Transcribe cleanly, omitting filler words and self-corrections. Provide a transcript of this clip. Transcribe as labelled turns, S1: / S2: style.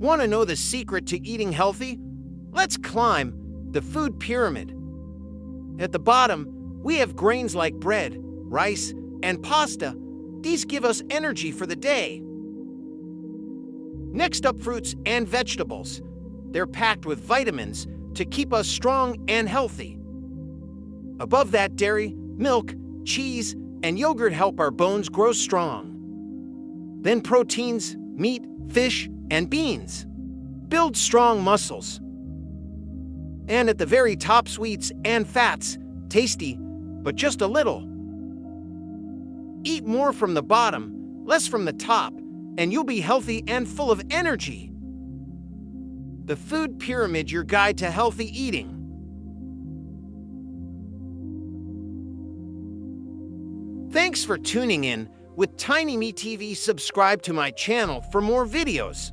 S1: Want to know the secret to eating healthy? Let's climb the food pyramid. At the bottom, we have grains like bread, rice, and pasta. These give us energy for the day. Next up, fruits and vegetables. They're packed with vitamins to keep us strong and healthy. Above that, dairy, milk, cheese, and yogurt help our bones grow strong. Then proteins, meat, fish, and beans build strong muscles. And at the very top, sweets and fats, tasty, but just a little. Eat more from the bottom, less from the top, and you'll be healthy and full of energy. The Food Pyramid, your guide to healthy eating. Thanks for tuning in. With Tiny Me TV, subscribe to my channel for more videos.